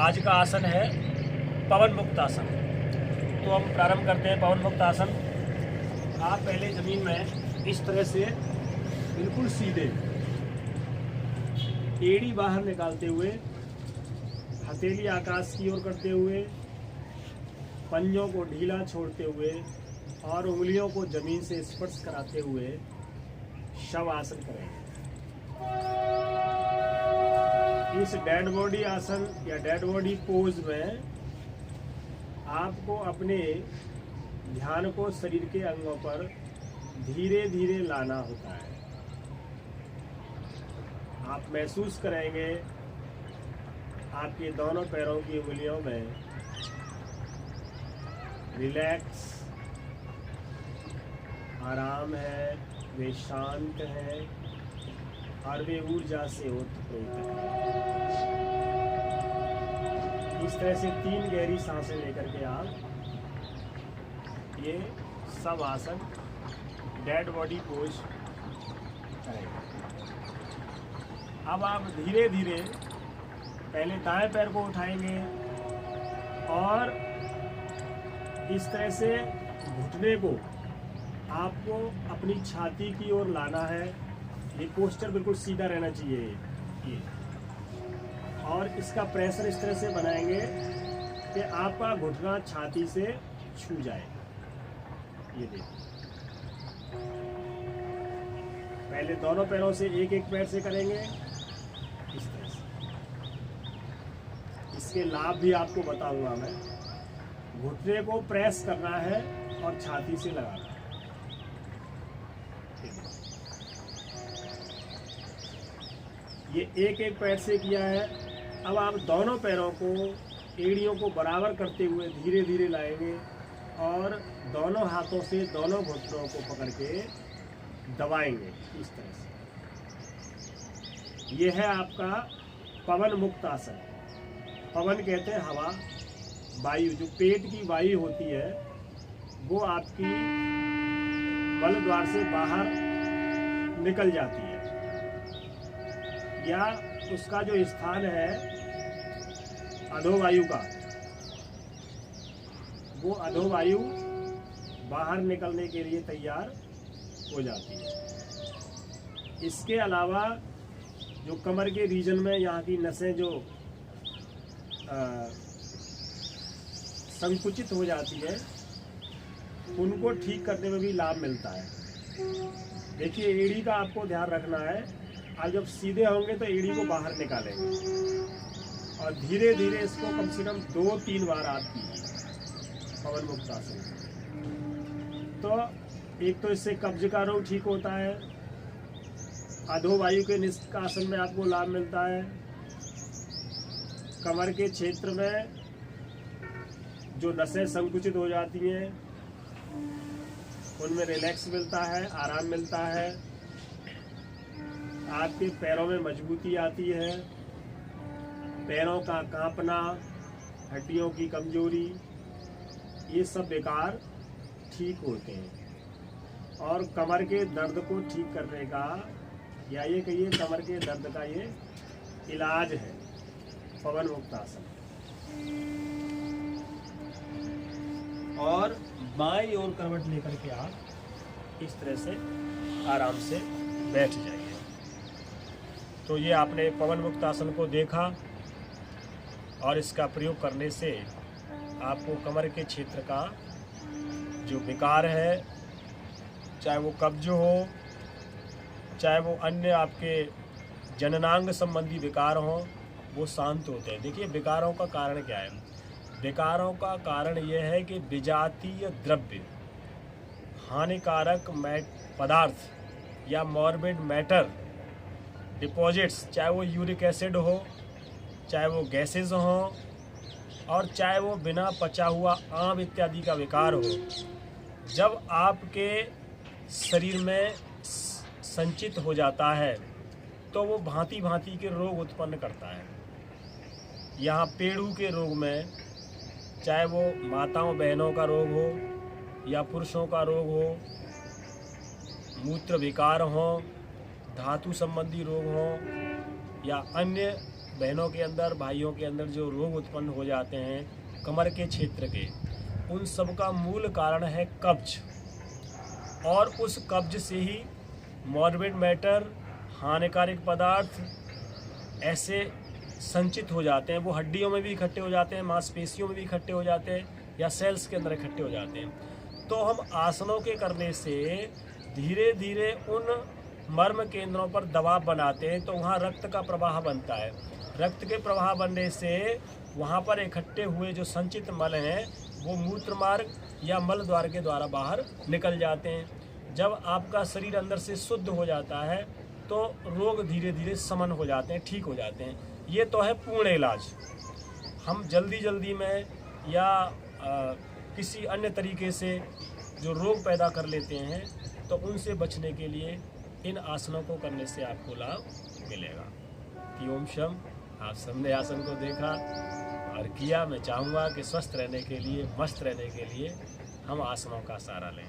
आज का आसन है पवन मुक्त आसन। तो हम प्रारंभ करते हैं पवन मुक्त आसन। आप पहले ज़मीन में इस तरह से बिल्कुल सीधे एड़ी बाहर निकालते हुए, हथेली आकाश की ओर करते हुए, पंजों को ढीला छोड़ते हुए और उंगलियों को जमीन से स्पर्श कराते हुए शव आसन करेंगे। इस डेड बॉडी आसन या डेड बॉडी पोज में आपको अपने ध्यान को शरीर के अंगों पर धीरे धीरे लाना होता है। आप महसूस करेंगे आपके दोनों पैरों की उंगलियों में रिलैक्स, आराम है, वे शांत हैं और वे ऊर्जा से ओतप्रोत हैं। इस तरह से 3 गहरी सांसें लेकर के आप ये सब आसन डेड बॉडी पोज करेंगे। अब आप धीरे धीरे पहले दाएं पैर को उठाएंगे और इस तरह से घुटने को आपको अपनी छाती की ओर लाना है। ये पोस्चर बिल्कुल सीधा रहना चाहिए ये, और इसका प्रेशर इस तरह से बनाएंगे कि आपका घुटना छाती से छू जाए। ये देखिए, पहले दोनों पैरों से एक एक पैर से करेंगे इस तरह से। इसके लाभ भी आपको बताऊंगा मैं। घुटने को प्रेस करना है और छाती से लगाना है। ये एक एक पैर से किया है। अब आप दोनों पैरों को, एड़ियों को बराबर करते हुए धीरे धीरे लाएंगे और दोनों हाथों से दोनों घुटनों को पकड़ के दबाएंगे इस तरह से। ये है आपका पवन मुक्त आसन। पवन कहते हैं हवा, वायु। जो पेट की वायु होती है वो आपकी बल द्वार से बाहर निकल जाती है, या उसका जो स्थान है अधोवायु का, वो अधोवायु बाहर निकलने के लिए तैयार हो जाती है। इसके अलावा जो कमर के रीजन में यहाँ की नसें जो संकुचित हो जाती है, उनको ठीक करने में भी लाभ मिलता है। देखिए, एड़ी का आपको ध्यान रखना है। आप जब सीधे होंगे तो एड़ी को बाहर निकालेंगे और धीरे धीरे इसको कम से कम 2-3 बार आप कीजिए पवन मुक्त आसन। तो एक तो इससे कब्ज का रोग ठीक होता है, अधोवायु के निष्कासन में आपको लाभ मिलता है, कमर के क्षेत्र में जो नसें संकुचित हो जाती हैं उनमें रिलैक्स मिलता है, आराम मिलता है, आपके पैरों में मजबूती आती है, पैरों का कांपना, हड्डियों की कमजोरी, ये सब बेकार ठीक होते हैं। और कमर के दर्द को ठीक करने का, या ये कहिए कमर के दर्द का ये इलाज है पवन मुक्त आसन। और बाईं ओर करवट लेकर के आप इस तरह से आराम से बैठ जाइए। तो ये आपने पवन मुक्त आसन को देखा, और इसका प्रयोग करने से आपको कमर के क्षेत्र का जो विकार है, चाहे वो कब्ज हो, चाहे वो अन्य आपके जननांग संबंधी विकार हों, वो शांत होते हैं। देखिए, विकारों का कारण क्या है? विकारों का कारण यह है कि विजातीय द्रव्य, हानिकारक पदार्थ या मॉर्बिड मैटर डिपॉजिट्स, चाहे वो यूरिक एसिड हो, चाहे वो गैसेज हों, और चाहे वो बिना पचा हुआ आम इत्यादि का विकार हो, जब आपके शरीर में संचित हो जाता है तो वो भांति भांति के रोग उत्पन्न करता है। यहाँ पेड़ू के रोग में, चाहे वो माताओं बहनों का रोग हो या पुरुषों का रोग हो, मूत्र विकार हो, धातु संबंधी रोग हो, या अन्य बहनों के अंदर, भाइयों के अंदर जो रोग उत्पन्न हो जाते हैं कमर के क्षेत्र के, उन सब का मूल कारण है कब्ज। और उस कब्ज से ही मॉर्बिड मैटर, हानिकारक पदार्थ ऐसे संचित हो जाते हैं। वो हड्डियों में भी इकट्ठे हो जाते हैं, मांसपेशियों में भी इकट्ठे हो जाते हैं, या सेल्स के अंदर इकट्ठे हो जाते हैं। तो हम आसनों के करने से धीरे धीरे उन मर्म केंद्रों पर दबाव बनाते हैं, तो वहाँ रक्त का प्रवाह बनता है। रक्त के प्रवाह बनने से वहाँ पर इकट्ठे हुए जो संचित मल हैं वो मूत्र मार्ग या मल द्वार के द्वारा बाहर निकल जाते हैं। जब आपका शरीर अंदर से शुद्ध हो जाता है तो रोग धीरे धीरे शमन हो जाते हैं, ठीक हो जाते हैं। ये तो है पूर्ण इलाज। हम जल्दी में या किसी अन्य तरीके से जो रोग पैदा कर लेते हैं, तो उनसे बचने के लिए इन आसनों को करने से आपको लाभ मिलेगा। कि ओम शम, आप सबने आसन को देखा और किया। मैं चाहूँगा कि स्वस्थ रहने के लिए, मस्त रहने के लिए हम आसनों का सहारा लें।